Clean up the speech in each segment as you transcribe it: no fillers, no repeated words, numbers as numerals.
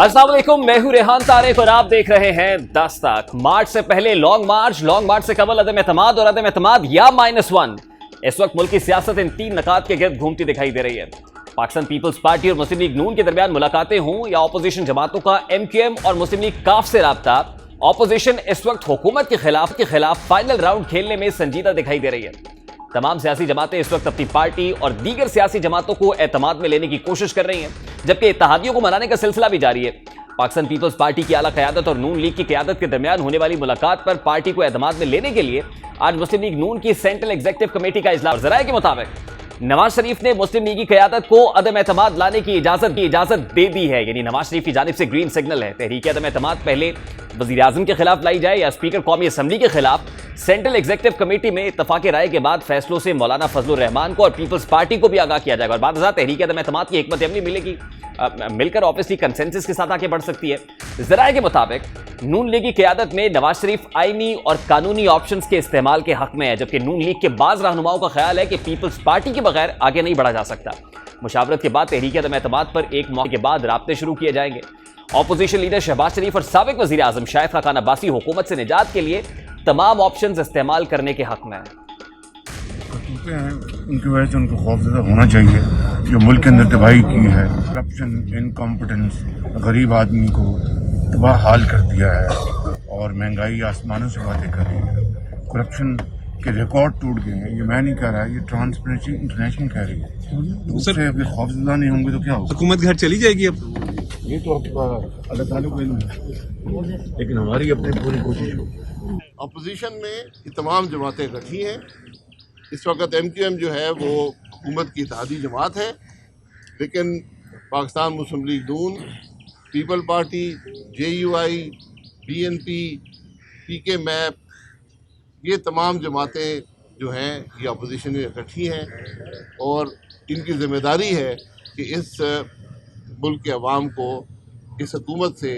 अस्सलाम वालेकुम, मैं हूं रेहान तारिक और आप देख रहे हैं 10 तक। मार्च से पहले लॉन्ग मार्च से कबल अदम एतमाद और अदम एतमाद या -1। इस वक्त मुल्क की सियासत इन तीन नकात के गिर्द घूमती दिखाई दे रही है। पाकिस्तान पीपल्स पार्टी और मुस्लिम लीग नून के दरमियान मुलाकातें हों या अपोजिशन जमातों का MQM और मुस्लिम लीग काफ से राब्ता, अपोजिशन इस वक्त हुकूमत के खिलाफ फाइनल राउंड खेलने में संजीदा दिखाई दे रही है। तमाम सियासी जमातें इस वक्त अपनी पार्टी और दीगर सियासी जमातों को एतमाद में लेने की कोशिश कर रही हैं, जबकि इत्तेहादियों को मनाने का सिलसिला भी जारी है। पाकिस्तान पीपल्स पार्टी की आला क़यादत और नून लीग की क़यादत के दरमियान होने वाली मुलाकात पर पार्टी को एतमाद में लेने के लिए आज मुस्लिम लीग नून की सेंट्रल एग्जीक्यूटिव कमेटी का इजलास। ज़राए के मुताबिक नवाज शरीफ ने मुस्लिम लीग की क़यादत को अदम एतमाद लाने की इजाजत दे दी है, यानी नवाज शरीफ की जानिब से ग्रीन सिग्नल है। तहरीक अदम एतमाद पहले वज़ीर आज़म के खिलाफ लाई जाए या स्पीकर कौमी असम्बली के खिलाफ, सेंट्रल एग्जीक्यूटिव कमेटी में इत्तफाक राय के बाद फैसलों से मौलाना फजलुर रहमान को और पीपल्स पार्टी को भी आगाह किया जाएगा और बाद तहरीक अदम एतमाद की हिकमत अमली मिलेगी, मिलकर ऑब्वियसली कंसेंसस के साथ आगे बढ़ सकती है। ज़राए के मुताबिक नून लीग की क़यादत में नवाज शरीफ आईनी और कानूनी ऑप्शंस के इस्तेमाल के हक में है, जबकि नून लीग के बाज़ रहनुमाओं का ख्याल है कि पीपल्स पार्टी के बगैर आगे नहीं बढ़ा जा सकता। मुशावरत के बाद तहरीक अदम एतमाद पर एक मौके के बाद राब्ते शुरू किए जाएंगे। ऑपोजिशन लीडर शहबाज शरीफ और साबिक वज़ीर आज़म शाहिद खान अब्बासी हुकूमत से निजात के लिए तमाम ऑप्शंस इस्तेमाल करने के हक में हैं। उनकी वजह से उनको खौफजदा होना चाहिए। जो मुल्क के अंदर तबाही की है, करप्शन, इनकॉम्पिटेंस, गरीब आदमी को तबाह हाल कर दिया है और महंगाई आसमानों से बातें कर रही है। करप्शन के रिकॉर्ड टूट गए हैं। ये मैं नहीं कह रहा, ये ट्रांसपेरेंसी इंटरनेशनल कह रही है। तो उससे अभी खौफजदा नहीं होंगे तो क्या होगा? हुकूमत घर चली जाएगी अब? ये तो आपका अल्लाह ताला को इल्म है, लेकिन हमारी अपनी पूरी कोशिश होगी। अपोजिशन में ये तमाम जमातें इकट्ठी हैं। इस वक्त MQM जो है वो हुकूमत की इत्तेहादी जमात है, लेकिन पाकिस्तान मुस्लिम लीग नून, People party, JUI, BNP, PK MAP, ये तमाम जमातें जो हैं ये अपोजिशन में इकट्ठी हैं और इनकी ज़िम्मेदारी है कि इस मुल्क के अवाम को इस हुकूमत से,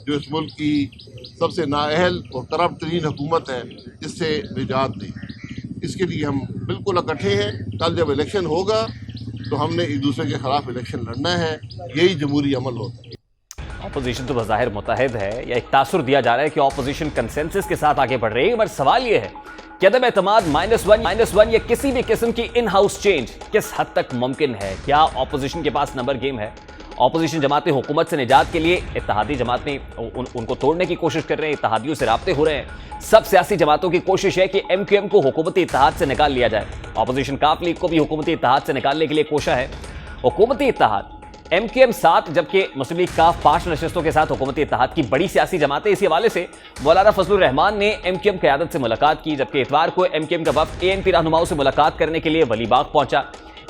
जो इस मुल्क की सबसे नाअहल और करप्ट तरीन हुकूमत है, इससे निजात दें। इसके लिए हम बिल्कुल इकट्ठे हैं। कल जब इलेक्शन होगा तो हमने एक दूसरे के खिलाफ इलेक्शन लड़ना है। यही जमहूरी अमल होता है। ऑपोजिशन तो बज़ाहिर मुत्तहिद है, या एक तासुर दिया जा रहा है कि ऑपोजिशन कंसेंसस के साथ आगे बढ़ रही है, पर सवाल यह है कि अदम एतमाद -1 या किसी भी किस्म की इन हाउस चेंज किस हद तक मुमकिन है? क्या ऑपोजिशन के पास नंबर गेम है? ऑपोजिशन जमातें हुकूमत से निजात के लिए इत्तेहादी जमातें उनको तोड़ने की कोशिश कर रहे हैं, इत्तेहादियों से राब्ते हो रहे हैं। सब सियासी जमातों की कोशिश है कि MQM को हुकूमती इत्तेहाद से निकाल लिया जाए। ऑपोजिशन काफ लीग को भी हुकूमती इत्तेहाद से निकालने के लिए कोशा है। हुकूमती इत्तेहाद MQM 7, जबकि मुस्लिम लीग काफ 5 नशस्तों के साथ हुकूमती इत्तेहाद की बड़ी सियासी जमातें। इसी हवाले से मौलाना फजलुर रहमान ने MQM क़यादत से मुलाकात की, जबकि इतवार को MQM का वफ़द ANP रहनुमाओं से मुलाकात करने के लिए वलीबाग पहुंचा।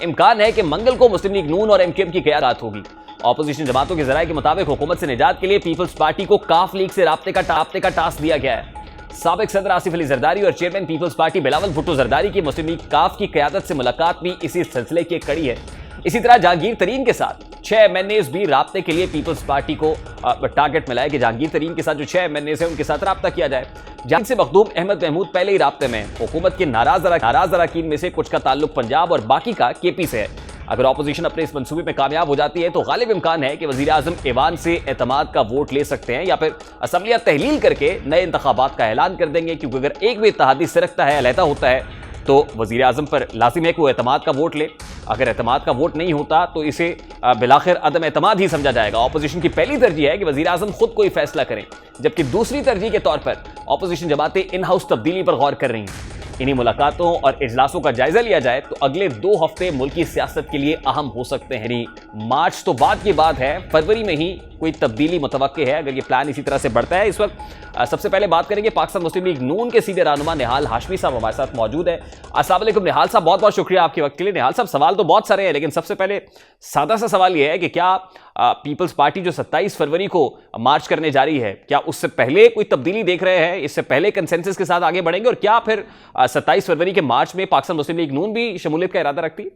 इम्कान है कि मंगल को मुस्लिम लीग नून और MQM की क़यादत होगी। ऑपोजिशन जमातों के ज़राए के मुताबिक हुकूमत से निजात के लिए पीपल्स पार्टी को काफ लीग से राब्ते का टास्क दिया गया है। साबिक सदर आसिफ अली जरदारी और चेयरमैन पीपल्स पार्टी बिलावल भुट्टो जरदारी की मुस्लिम लीग काफ की क़यादत से मुलाकात भी इसी सिलसिले की एक कड़ी है। इसी तरह जहांगीर तरीन के साथ 6 MNAs भी राब्ते के लिए पीपल्स पार्टी को टारगेट मिला है कि जहांगीर तरीन के साथ जो 6 MNAs हैं उनके साथ राब्ता किया जाए। जहां से मखदूम अहमद महमूद पहले ही राब्ते में। हुकूमत के नाराज अरकान में से कुछ का ताल्लुक पंजाब और बाकी का KP से है। अगर ऑपोजिशन अपने इस मंसूबे में कामयाब हो जाती है तो गालिब इम्कान है कि वज़ीर आज़म ऐवान से एतमाद का वोट ले सकते हैं या फिर असम्बलियाँ तहलील करके नए इंतखाबात का ऐलान कर देंगे, क्योंकि अगर एक भी इत्तेहादी सिरकता है, अलहदा होता है, तो वज़ीर आज़म पर लाजिम है कि वो एतमाद का वोट ले। अगर एतमाद का वोट नहीं होता तो इसे बिलाखिर अदम एतमाद ही समझा जाएगा। ऑपोजिशन की पहली तरजीह है कि वज़ीर आज़म खुद कोई फैसला करें, जबकि दूसरी तरजीह के तौर पर ऑपोजिशन जमातें इन हाउस तब्दीली पर गौर कर रही हैं। इन्हीं मुलाकातों और इजलासों का जायजा लिया जाए तो अगले 2 हफ्ते मुल्क की सियासत के लिए अहम हो सकते हैं। मार्च तो बाद की बात है, फरवरी में ही कोई तब्दीली मुतवक्के है अगर ये प्लान इसी तरह से बढ़ता है। इस वक्त सबसे पहले बात करेंगे पाकिस्तान मुस्लिम लीग नून के सीनियर रहनुमा निहाल हाशमी साहब हमारे साथ मौजूद है। अस्सलाम वालेकुम निहाल साहब, बहुत बहुत शुक्रिया आपके वक्त के लिए। निहाल साहब, सवाल तो बहुत सारे हैं, लेकिन सबसे पहले सादा सा सवाल यह है कि क्या पीपल्स पार्टी जो 27 फरवरी को मार्च करने जा रही है, क्या उससे पहले कोई तब्दीली देख रहे हैं? इससे पहले कंसेंसस के साथ आगे बढ़ेंगे? और क्या फिर 27 फरवरी के मार्च में पाकिस्तान मुस्लिम लीग नून भी शमूलियत का इरादा रखती है?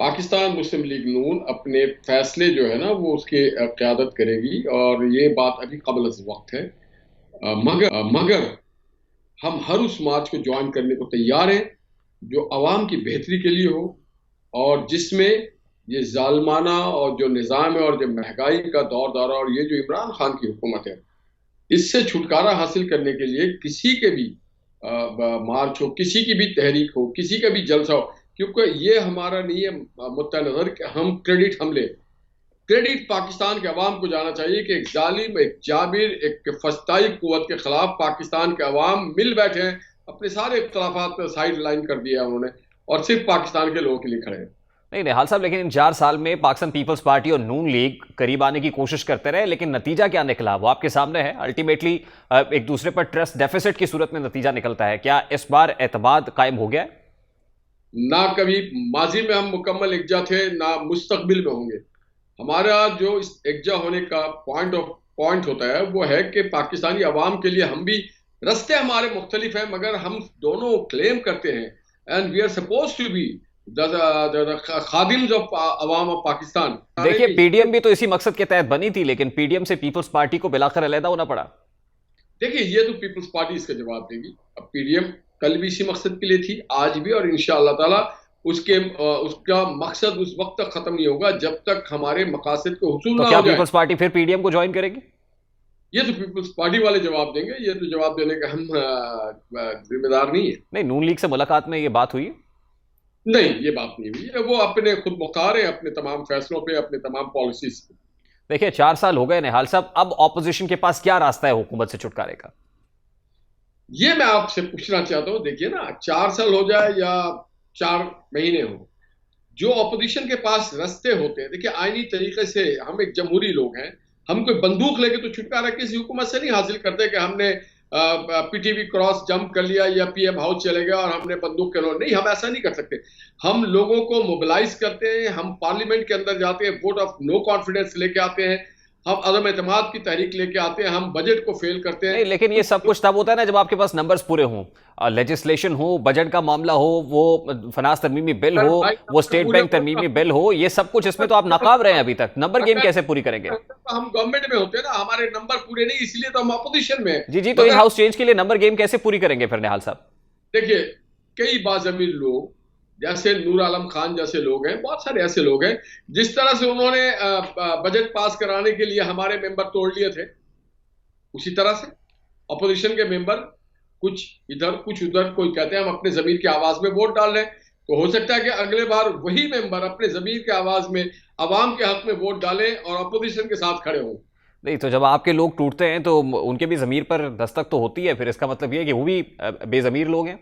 पाकिस्तान मुस्लिम लीग नून अपने फैसले जो है ना वो उसकी क़यादत करेगी और ये बात अभी कबल अज़ वक्त है। मगर हम हर उस मार्च को ज्वाइन करने को तैयार हैं जो अवाम की बेहतरी के लिए हो और जिसमें ये जालमाना और जो निज़ाम है और जो महंगाई का दौर दौरा और ये जो इमरान खान की हुकूमत है, इससे छुटकारा हासिल करने के लिए किसी के भी मार्च हो, किसी की भी तहरीक हो, किसी का भी जलसा हो, क्योंकि ये हमारा नहीं है मुद्दा नज़र कि हम क्रेडिट हम ले। क्रेडिट पाकिस्तान के अवाम को जाना चाहिए कि एक जालिम, एक जाबिर, एक फस्ताई कुव्वत के खिलाफ पाकिस्तान के अवाम मिल बैठे हैं, अपने सारे इख्तलाफात साइड लाइन कर दिया उन्होंने और सिर्फ पाकिस्तान के लोगों के लिए खड़े हैं। नहीं निहाल साहब, लेकिन इन 4 साल में पाकिस्तान पीपल्स पार्टी और नून लीग करीब आने की कोशिश करते रहे, लेकिन नतीजा क्या निकला वो आपके सामने है। अल्टीमेटली एक दूसरे पर ट्रस्ट डेफिसिट की सूरत में नतीजा निकलता है। क्या इस बार एतमाद कायम हो गया है? ना कभी माजी में हम मुकम्मल एकजा थे, ना मुस्तकबिल में होंगे। हमारा जो इस एकजा होने का पॉइंट होता है वो है कि पाकिस्तानी अवाम के लिए हम भी रास्ते हमारे मुख्तलिफ हैं, मगर हम दोनों क्लेम करते हैं and we are suppose to be खादिम्स ऑफ अवाम ऑफ पाकिस्तान। देखिए, पीडीएम भी तो इसी मकसद के तहत बनी थी, लेकिन पीडीएम से पीपल्स पार्टी को मिलाकर अलहदा होना पड़ा। देखिए, ये तो पीपल्स पार्टी इसका जवाब देगी। अब पीडीएम कल भी इसी मकसद के लिए थी, आज भी, और इंशाअल्लाह ताला उसका मकसद उस वक्त तक खत्म नहीं होगा जब तक हमारे मकासद को हुसूल तो ना क्या हो जाए। पीपल्स पार्टी फिर पीडीएम को ज्वाइन करेगी? ये तो पीपल्स पार्टी वाले जवाब देंगे, ये तो जवाब देने का हम जिम्मेदार नहीं है। नहीं, नून लीग से मुलाकात में ये बात हुई? नहीं, ये बात नहीं हुई है। वो अपने खुद मुख्तार हैं अपने तमाम फैसलों पे, अपने तमाम पॉलिसीज पे। देखिए, 4 साल हो गए निहाल साहब, अब ऑपोजिशन के पास क्या रास्ता है हुकूमत से छुटकारे का? ये मैं आपसे पूछना चाहता हूँ। देखिए ना, 4 साल हो जाए या 4 महीने हो, जो ऑपोजिशन के पास रास्ते होते हैं, देखिए आईनी तरीके से हम एक जमहूरी लोग हैं, हम कोई बंदूक लेके तो छुटकारा किसी हुकूमत से नहीं हासिल करते कि हमने पीटीवी क्रॉस जंप कर लिया या पीएम हाउस चले गए और हमने बंदूक के नहीं, हम ऐसा नहीं कर सकते। हम लोगों को मोबिलाइज करते हैं, हम पार्लियामेंट के अंदर जाते हैं, वोट ऑफ नो कॉन्फिडेंस लेके आते हैं, हम अदम एतमाद की तहरीक लेके आते हैं, हम बजट को फेल करते हैं। नहीं, लेकिन ये सब कुछ तब होता है ना जब आपके पास नंबर्स पूरे हों, लेजिस्लेशन हो, बजट का मामला हो, वो फनास तरमीमी बिल हो, वो स्टेट बैंक तरमीमी बिल हो, ये सब कुछ इसमें तो आप नाकाम रहे हैं अभी तक। नंबर गेम कैसे पूरी करेंगे? हम गवर्नमेंट में होते हैं ना, हमारे नंबर पूरे नहीं, इसलिए तो हम अपोजिशन में। जी, तो इन हाउस चेंज के लिए नंबर गेम कैसे पूरी करेंगे फिर निहाल साहब? देखिए, कई बाज़मीर लोग जैसे नूर आलम खान जैसे लोग हैं, बहुत सारे ऐसे लोग हैं, जिस तरह से उन्होंने बजट पास कराने के लिए हमारे मेंबर तोड़ लिए थे, उसी तरह से अपोजिशन के मेंबर कुछ इधर कुछ उधर, कोई कहते हैं हम अपने जमीर की आवाज में वोट डाल रहे हैं, तो हो सकता है कि अगले बार वही मेंबर अपने जमीर की आवाज में अवाम के हक में वोट डालें और अपोजिशन के साथ खड़े हों। नहीं, तो जब आपके लोग टूटते हैं तो उनके भी जमीर पर दस्तक तो होती है, फिर इसका मतलब ये है कि वो भी बेजमीर लोग हैं?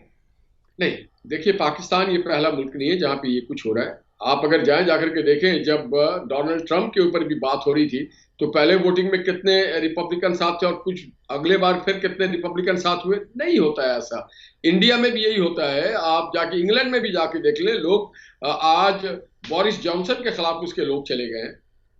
नहीं, देखिए, पाकिस्तान ये पहला मुल्क नहीं है जहां पे ये कुछ हो रहा है। आप अगर जाकर के देखें, जब डोनाल्ड ट्रंप के ऊपर भी बात हो रही थी तो पहले वोटिंग में कितने रिपब्लिकन साथ थे और कुछ अगले बार फिर कितने रिपब्लिकन साथ हुए। नहीं होता है ऐसा, इंडिया में भी यही होता है। आप जाके इंग्लैंड में भी जाके देख लें, लोग आज बोरिस जॉनसन के खिलाफ उसके लोग चले गए हैं,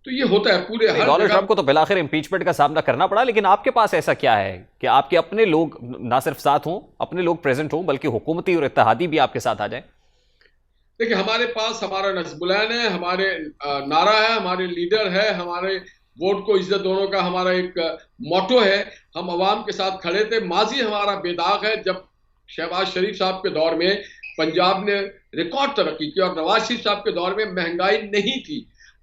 तो ये होता है पूरे हर डोनाल्ड ट्रंप को तो बिलाखिर इंपीचमेंट का सामना करना पड़ा, लेकिन आपके पास ऐसा क्या है कि आपके अपने लोग ना सिर्फ साथ हों, अपने लोग प्रेजेंट हों, बल्कि हुकूमती और इत्तेहादी भी आपके साथ आ जाए? देखिए, हमारे पास हमारा नस्बुलैन है, हमारे नारा है, हमारे लीडर है, हमारे वोट को इज्जत दोनों का हमारा एक मोटो है। हम अवाम के साथ खड़े थे। माजी हमारा बेदाग है, जब शहबाज शरीफ साहब के दौर में पंजाब ने रिकॉर्ड तरक्की की और नवाज शरीफ साहब के दौर में महंगाई नहीं थी।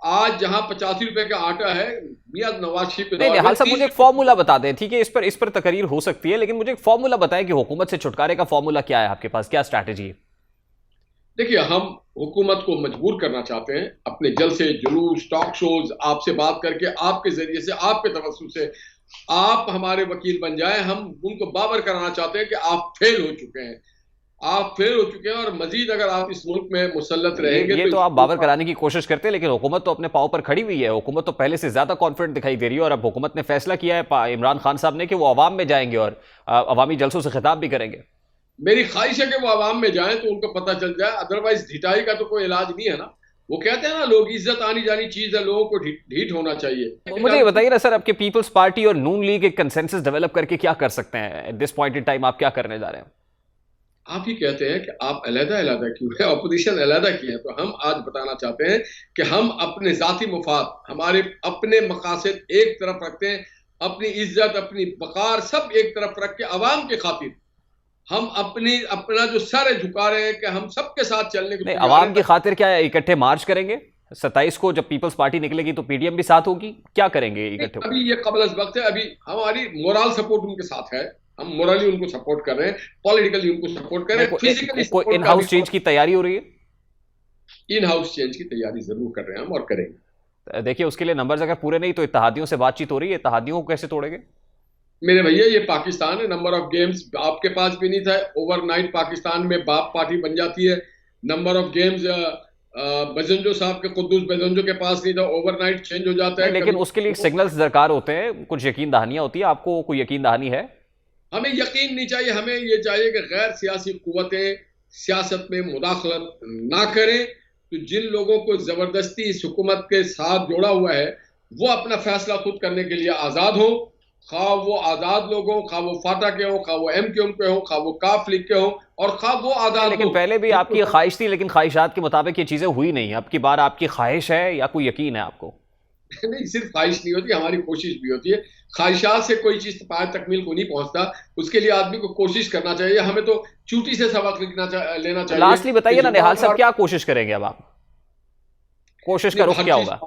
आज जहां 85 रुपए का आटा है, मियां नवाज शरीफ के दौर में। निहाल साहब, मुझे एक फॉर्मूला बता दें। ठीक है, इस पर तकरीर हो सकती है, लेकिन मुझे एक फॉर्मूला बताएं कि हुकूमत से छुटकारे का फॉर्मूला क्या है आपके पास, क्या स्ट्रैटेजी है? देखिए, हम हुकूमत को मजबूर करना चाहते हैं अपने जलसे जुलूस टॉक शोज, आपसे बात करके, आपके जरिए से, आपके तवज्जुह से आप हमारे वकील बन जाएं। हम उनको बावर कराना चाहते हैं कि आप फेल हो चुके हैं, आप फेल हो चुके हैं और मजीद अगर आप इस मुल्क में मुसल्लत रहेंगे ये तो आप बावर कराने की कोशिश करते हैं, लेकिन हुकूमत तो अपने पांव पर खड़ी हुई है। हुकूमत तो पहले से ज्यादा कॉन्फिडेंट दिखाई दे रही है और अब हुकूमत ने फैसला किया है इमरान खान साहब ने कि वो अवाम में जाएंगे और अवामी जलसों से खिताब भी करेंगे। मेरी ख्वाहिश है कि वो अवाम में जाएं तो उनको पता चल जाए, अदरवाइज ढिठाई का तो कोई इलाज नहीं है ना। वो कहते हैं ना, लोग इज्जत आनी जानी चीज है, लोगों को ढीठ होना चाहिए। मुझे ये बताइए ना सर, आपके पीपल्स पार्टी और नून लीग एक कंसेंसस डेवलप करके क्या कर सकते हैं? At this point in time आप क्या करने जा रहे हैं? आप ही कहते हैं कि आप अलग-अलग क्यों है, ऑपोजिशन अलग की है, तो हम आज बताना चाहते हैं कि हम अपने जाती मुफाद, हमारे अपने मकासद एक तरफ रखते हैं, अपनी इज्जत, अपनी वकार सब एक तरफ रख के अवाम के खातिर हम अपना जो सर है झुका रहे हैं कि हम सबके साथ चलने को। अवाम की खातिर क्या इकट्ठे मार्च करेंगे 27 को जब पीपल्स पार्टी निकलेगी तो पीडीएम भी साथ होगी, क्या करेंगे इकट्ठे? अभी ये कबल वक्त है, अभी हमारी मोरल सपोर्ट उनके साथ है, हम मोरली उनको सपोर्ट कर रहे हैं, पॉलिटिकली उनको सपोर्ट कर रहे हैं, फिजिकली इन हाउस चेंज की तैयारी हो रही है? इन हाउस चेंज की तैयारी जरूर कर रहे हैं हम और करेंगे। देखिए उसके लिए नंबर्स अगर पूरे नहीं तो इत्तेहादियों से बातचीत हो रही है, इत्तेहादियों को कैसे तोड़ेंगे? मेरे भैया ये पाकिस्तान है, नंबर ऑफ गेम्स आपके पास भी नहीं था, ओवरनाइट पाकिस्तान में बाप पार्टी बन जाती है। नंबर ऑफ गेम्स बजंजो साहब के, कुद्दूस बजंजो के पास नहीं था, ओवरनाइट चेंज हो जाता है। लेकिन उसके लिए सिग्नल्स दरकार होते हैं, कुछ यकीन दहानियां होती है, आपको कोई यकीन दहानी है? हमें यकीन नहीं चाहिए, हमें ये चाहिए कि गैर सियासी कुव्वतें सियासत में मुदाखलत ना करें। तो जिन लोगों को जबरदस्ती इस हुकूमत के साथ जोड़ा हुआ है वो अपना फैसला खुद करने के लिए आजाद हो, खा वो आजाद लोग हो, खा वो फाटा के हो, खा वो एमक्यूएम के हो, खा वो काफ लीग के हो, और खा वो आजाद। लेकिन पहले भी आपकी ख्वाहिश थी, लेकिन ख्वाहिशात के मुताबिक ये चीजें हुई नहीं। अब की बार आपकी ख्वाहिश है या कोई यकीन है आपको? नहीं, सिर्फ ख्वाहिश नहीं होती, हमारी कोशिश भी होती है। ख्वाहिशात से कोई चीज पाए तकमील को नहीं पहुंचता, उसके लिए आदमी को कोशिश करना चाहिए। हमें तो चूटी से सबक लेना चाहिए। लास्टली बताइए ना निहाल साहब, क्या कोशिश करेंगे अब आप? कोशिश करो, क्या होगा?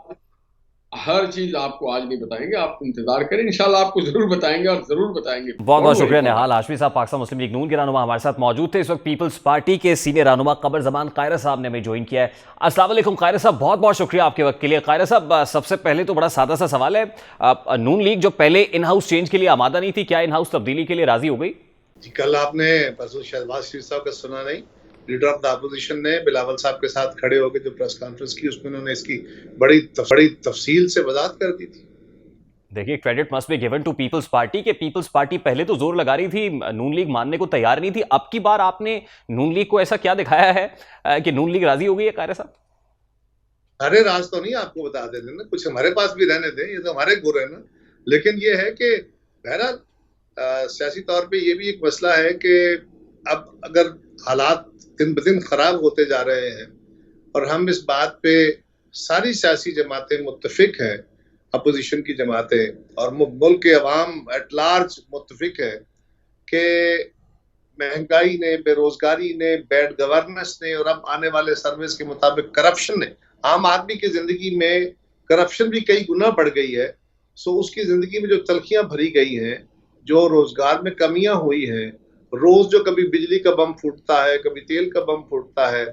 हर चीज आपको आज नहीं बताएंगे, आप इंतजार करें, इंशाल्लाह आपको जरूर बताएंगे और जरूर बताएंगे। बहुत बहुत शुक्रिया निहाल हाशमी साहब, पाकिस्तान मुस्लिम लीग नून के रहनुमा हमारे साथ मौजूद थे। इस वक्त पीपल्स पार्टी के सीनियर रहनुमा कमर जमान कायरा साहब ने हमें ज्वाइन किया है। अस्सलाम वालेकुम कायरा साहब, बहुत बहुत शुक्रिया आपके वक्त के लिए। कायरा साहब, सबसे पहले तो बड़ा सादा सा सवाल है, नून लीग जो पहले इन हाउस चेंज के लिए आमादा नहीं थी, क्या इन हाउस तब्दीली के लिए राजी हो गई? जी, कल आपने शहबाज शरीफ साहब का सुना नहीं, लीडर ऑफ द अपोजिशन ने बिलावल साहब के साथ खड़े होकर जो प्रेस कॉन्फ्रेंस की उसमें उन्होंने इसकी बड़ी तफसील से वजाहत कर दी थी। देखिए, credit must be given to Peoples Party के पीपल्स पार्टी पहले तो जोर लगा रही थी, नून लीग मानने को तैयार नहीं थी। अब की बार आपने नून लीग को ऐसा क्या दिखाया है कि नून लीग राजी हो गई है? कायरा साहब, अरे राज तो नहीं आपको बता देते ना, कुछ हमारे पास भी रहने दें, ये तो हमारे गुर है ना। लेकिन ये है कि बहरहाल सियासी तौर पे ये भी एक मसला है कि अब अगर हालात दिन ब दिन खराब होते जा रहे हैं और हम इस बात पे सारी सियासी जमातें मुत्तफिक हैं, अपोजिशन की जमातें और मुल्क के अवाम एट लार्ज मुत्तफिक है कि महंगाई ने, बेरोजगारी ने, बैड गवर्नेंस ने और अब आने वाले सर्विस के मुताबिक करप्शन ने, आम आदमी की जिंदगी में करप्शन भी कई गुना बढ़ गई है। सो उसकी जिंदगी में जो तलखियां भरी गई हैं, जो रोजगार में कमियां हुई हैं, रोज जो कभी बिजली का बम फूटता है, कभी तेल का बम फूटता है,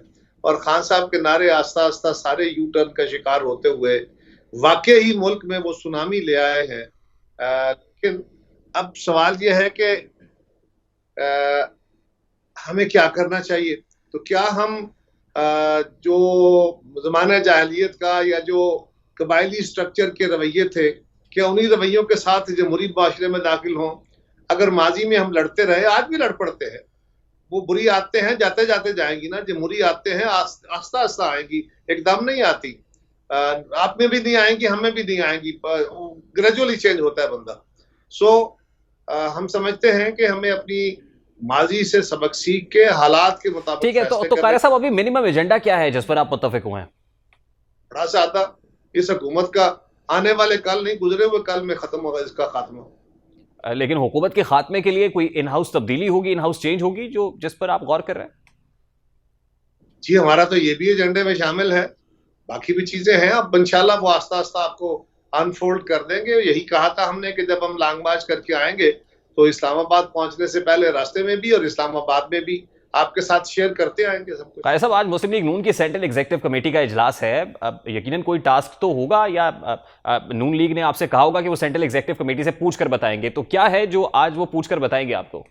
और खान साहब के नारे आस्ता आस्ता सारे यू टर्न का शिकार होते हुए वाकई ही मुल्क में वो सुनामी ले आए हैं। लेकिन अब सवाल ये है कि हमें क्या करना चाहिए। तो क्या हम जो ज़माना जाहिलियत का या जो कबायली स्ट्रक्चर के रवैये थे, क्या उन्हीं रवैयों के साथ जमहूरी माशरे में दाखिल हों? अगर माजी में हम लड़ते रहे, आज भी लड़ पड़ते हैं, वो बुरी आदतें हैं, जाते जाते जाएंगी ना। जमहूरी आदतें हैं, आस्ता आस्ता आएंगी, एकदम नहीं आती। आप में भी नहीं आएंगी, हमें भी नहीं आएंगी, ग्रेजुअली चेंज होता है बंदा। हम समझते हैं कि हमें अपनी माजी से सबक सीख के हालात के मुताबिक। ठीक है, तो कायरा साहब, अभी मिनिमम एजेंडा क्या है जिस पर आप मुत्तफिक हुए हैं? बड़ा सादा, इस हुकूमत का आने वाले कल नहीं, गुजरे हुए कल में खत्म होगा इसका खात्मा। लेकिन हुकूमत के खात्मे के लिए कोई इन हाउस तब्दीली होगी, इन हाउस चेंज होगी, जो जिस पर आप गौर कर रहे हैं? जी, हमारा तो ये भी एजेंडे में शामिल है, बाकी भी चीजें हैं। अब इंशाल्लाह वो आस्ता आस्ता आपको अनफोल्ड कर देंगे। यही कहा था हमने कि जब हम लॉन्ग मार्च करके आएंगे तो इस्लामाबाद पहुंचने से पहले रास्ते में भी और इस्लामाबाद में भी आपके साथ शेयर करते आएंगे सब कुछ। कायरा साहब, आज मुस्लिम लीग नून की सेंट्रल एग्जीक्यूटिव कमेटी का इजलास है, अब यकीनन कोई टास्क तो होगा, या नून लीग ने आपसे कहा होगा कि वो सेंट्रल एग्जीक्यूटिव कमेटी से पूछ कर बताएंगे, तो क्या है जो आज वो पूछ कर बताएंगे आपको?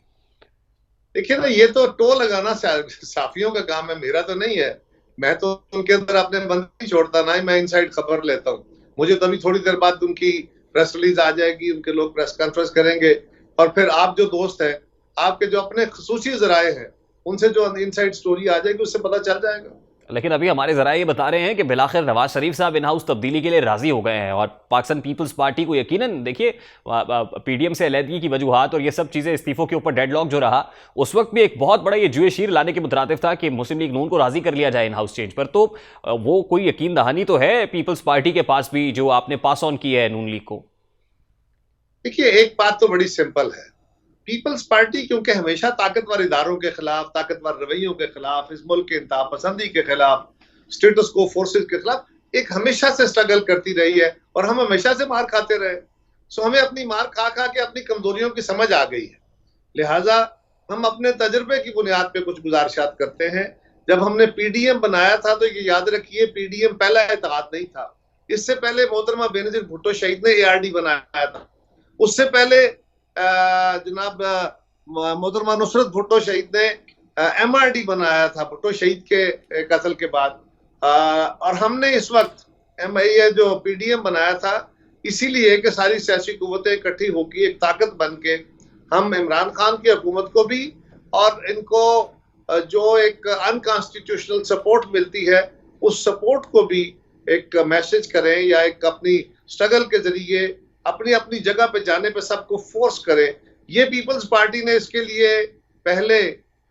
देखिए ना, ये तो टो लगाना साफियों का काम है, मेरा तो नहीं है। मैं तो उनके अंदर अपने बंद नहीं छोड़ता, ना ही मैं इनसाइड खबर लेता हूँ। मुझे तो अभी थोड़ी देर बाद उनकी प्रेस रिलीज आ जाएगी, उनके लोग प्रेस कॉन्फ्रेंस करेंगे, और फिर आप जो दोस्त हैं, आपके जो अपने खसूसी जराए हैं, उनसे जो इनसाइड स्टोरी आ जाएगी उससे पता चल जाएगा। लेकिन अभी हमारे जराए ये बता रहे हैं कि बिलाखिर नवाज शरीफ साहब इन हाउस तब्दीली के लिए राजी हो गए हैं, और पाकिस्तान पीपल्स पार्टी को यकीनन, देखिए पीडीएम से अलहदगी की वजूहात और ये सब चीज़ें, इस्तीफों के ऊपर डेडलॉक जो रहा, उस वक्त भी एक बहुत बड़ा ये जुए शीर लाने के मुतरातिफ था कि मुस्लिम लीग नून को राजी कर लिया जाए इन हाउस चेंज पर। तो वो कोई यकीन दहानी तो है पीपल्स पार्टी के पास भी जो आपने पास ऑन की है नून लीग को? देखिए, एक बात तो बड़ी सिंपल है, पीपल्स पार्टी क्योंकि हमेशा ताकतवर इदारों के खिलाफ, ताकतवर रवैयों के खिलाफ, इस मुल्क के इंतहा पसंदी के खिलाफ, स्टेटस को फोर्सेस के खिलाफ एक हमेशा से स्ट्रगल करती रही है और हम हमेशा से मार खाते रहे। सो हमें अपनी मार खा खा के अपनी कमजोरियों की समझ आ गई है, लिहाजा हम अपने तजुर्बे की बुनियाद पे कुछ गुजारिशात करते हैं। जब हमने पीडीएम बनाया था तो ये याद रखिए, पीडीएम पहला इत्तेहाद नहीं था। इससे पहले मोहतरमा बेनजीर भुट्टो शहीद ने एआरडी बनाया था। उससे पहले जनाब मोहतरमा नुसरत भुट्टो शहीद ने एमआरडी बनाया था भुट्टो शहीद के कत्ल के बाद। और हमने इस वक्त ये जो पीडीएम बनाया था इसीलिए कि सारी सियासी कुव्वतें इकट्ठी होकर एक ताकत बन के हम इमरान खान की हुकूमत को भी और इनको जो एक अनकॉन्स्टिट्यूशनल सपोर्ट मिलती है उस सपोर्ट को भी एक मैसेज करें या एक अपनी स्ट्रगल के जरिए अपनी अपनी जगह पे जाने पे सबको फोर्स करें। ये पीपल्स पार्टी ने इसके लिए पहले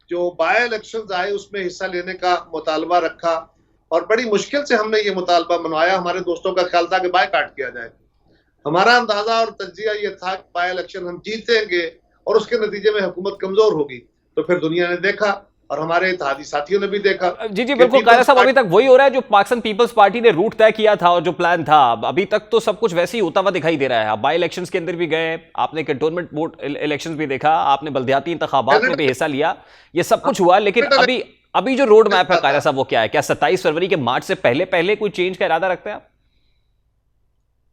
जो बाय इलेक्शंस आए उसमें हिस्सा लेने का मुतालबा रखा और बड़ी मुश्किल से हमने ये मुतालबा मनवाया। हमारे दोस्तों का ख्याल था कि बायकॉट किया जाए। हमारा अंदाजा और तज्जिया ये था कि बाय इलेक्शन हम जीतेंगे और उसके नतीजे में हुकूमत कमजोर होगी। तो फिर दुनिया ने देखा और हमारे इत्तेहादी साथियों ने भी देखा। जी जी बिल्कुल कायरा साहब, अभी तक वही हो रहा है जो पाकिस्तान पीपल्स पार्टी ने रूट तय किया था और जो प्लान था अभी तक तो सब कुछ वैसे ही होता हुआ दिखाई दे रहा है। आप बाई इलेक्शंस के अंदर भी गए, आपने कंटोनमेंट बोर्ड इलेक्शंस भी देखा, आपने बल्दियाती इंतखाबात में भी हिस्सा लिया, ये सब कुछ हुआ, लेकिन अभी जो रोड मैप है कायरा साहब वो क्या है? क्या 27 फरवरी के मार्च से पहले कोई चेंज का इरादा रखते हैं आप?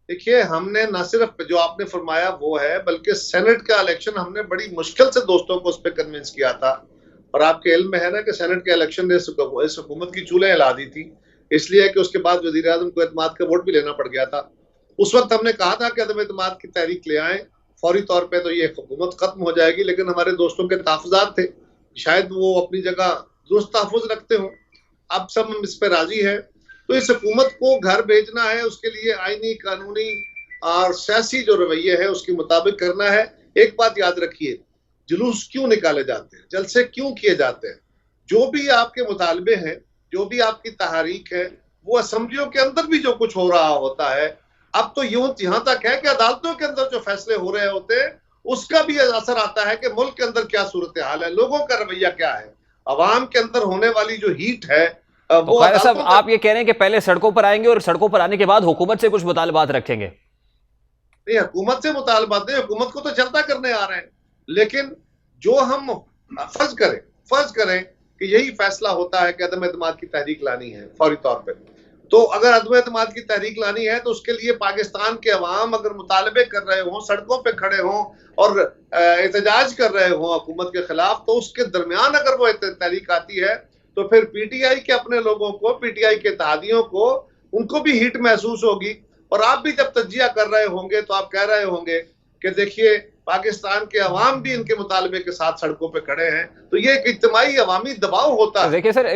देखिए, हमने न सिर्फ जो आपने फरमाया वो है बल्कि सेनेट का इलेक्शन हमने बड़ी मुश्किल से दोस्तों को उस पर कन्विंस किया था। और आपके इल्म में है ना कि सेनेट के इलेक्शन ने इस हुकूमत की चूल्हे हिला दी थी, इसलिए कि उसके बाद वजीर आजम को एतमाद का वोट भी लेना पड़ गया था। उस वक्त हमने कहा था कि अदम एतमाद की तहरीक ले आए फौरी तौर पे तो ये हुकूमत खत्म हो जाएगी, लेकिन हमारे दोस्तों के तहफ़्फ़ुज़ात थे, शायद वो अपनी जगह दुरुस्त तहफ़्फ़ुज़ रखते हों। अब सब हम इस पर राजी है। तो इस हुकूमत को घर भेजना है, उसके लिए आईनी कानूनी और सियासी जो रवैये है उसके मुताबिक करना है। एक बात याद रखिए, जुलूस क्यों निकाले जाते हैं, जलसे क्यों किए जाते हैं, जो भी आपके मुतालबे हैं, जो भी आपकी तहरीक है, वो असम्बलियों के अंदर भी जो कुछ हो रहा होता है। अब तो यहाँ तक है कि अदालतों के अंदर जो फैसले हो रहे होते हैं उसका भी असर आता है कि मुल्क के अंदर क्या सूरत हाल है, लोगों का रवैया क्या है, अवाम के अंदर होने वाली जो हीट है वो। कायरा साहब, आप ये कह रहे हैं कि पहले सड़कों पर आएंगे और सड़कों पर आने के बाद हुकूमत से कुछ मुतालबात रखेंगे? नहीं, हुकूमत से मुतालबात नहीं, हुकूमत को तो चलता करने आ रहे हैं, लेकिन जो हम फर्ज करें कि यही फैसला होता है कि अदम एतमाद की तहरीक लानी है फौरी तौर पे, तो अगर अदम एतमाद की तहरीक लानी है तो उसके लिए पाकिस्तान के अवाम अगर मुतालबे कर रहे हों, सड़कों पे खड़े हों और एहतजाज कर रहे हों हुकूमत के खिलाफ, तो उसके दरमियान अगर वो तहरीक आती है तो फिर पीटीआई के अपने लोगों को, पीटीआई के इत्तेहादियों को, उनको भी हीट महसूस होगी। और आप भी जब तज्जिया कर रहे होंगे तो आप कह रहे होंगे कि देखिए पाकिस्तान के अवाम भी इनके मुतालबे के साथ सड़कों पे खड़े हैं। तो ये एक इज्तिमाई अवामी दबाव होता है। देखिए सर,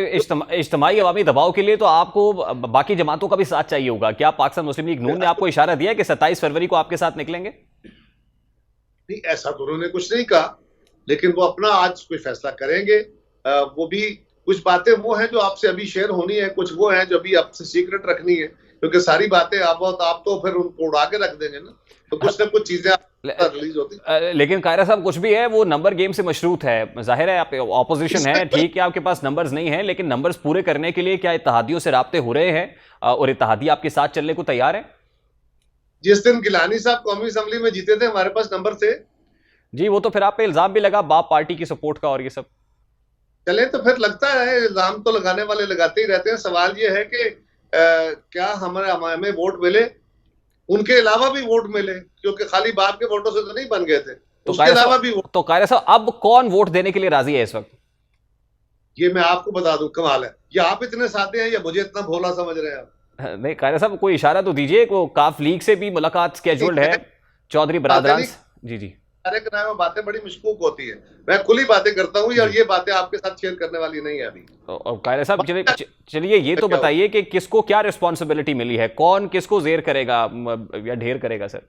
इज्तिमाई अवामी दबाव के लिए तो आपको बाकी जमातों का भी साथ चाहिए होगा। क्या पाकिस्तान मुस्लिम लीग नून ने आपको इशारा दिया कि 27 फरवरी को आपके साथ निकलेंगे? नहीं, ऐसा तो उन्होंने कुछ नहीं कहा, लेकिन वो अपना आज कोई फैसला करेंगे। वो भी कुछ बातें वो हैं जो आपसे अभी शेयर होनी है, कुछ वो हैं जो अभी आपसे सीक्रेट रखनी है, क्योंकि सारी बातें आप तो फिर उनको उड़ा के रख देंगे ना, तो कुछ ना कुछ चीजें रिलीज होती। लेकिन कायरा साहब, कुछ भी है वो नंबर गेम से मशरूत है। जाहिर है आप ऑपोजिशन है, ठीक है, आपके पास नंबर्स नहीं है, लेकिन नंबर्स पूरे करने के लिए क्या इत्तेहादियों से राब्ते हो रहे हैं और इत्तेहादी आपके साथ चलने को तैयार है? जिस दिन गिलानी साहब कौमी असम्बली में जीते थे हमारे पास नंबर थे जी। वो तो फिर आप पे इल्जाम भी लगा बाप पार्टी की सपोर्ट का और ये सब। चले तो फिर लगता है, इल्जाम तो लगाने वाले लगाते ही रहते हैं। सवाल ये है कि क्या हमें वोट मिले, उनके अलावा भी वोट मिले, क्योंकि खाली बाप के वोटों से तो नहीं बन गए थे, उसके अलावा भी वोट। तो कायरा साहब, अब कौन वोट देने के लिए राजी है इस वक्त? ये मैं आपको बता दूं, कमाल है, या आप इतने सादे हैं या मुझे इतना भोला समझ रहे हैं आप? नहीं कायरा साहब, कोई इशारा तो दीजिए। को काफ लीग से भी मुलाकात स्केड्यूल्ड है, चौधरी बरादरान। जी जी, में बातें बड़ी मशकूक होती है, मैं खुली बातें करता हूँ और ये बातें आपके साथ शेयर करने वाली नहीं है अभी। कायरा साहब, चलिए ये तो बताइए कि किसको क्या रिस्पॉन्सिबिलिटी मिली है, कौन किसको जेर करेगा या ढेर करेगा? सर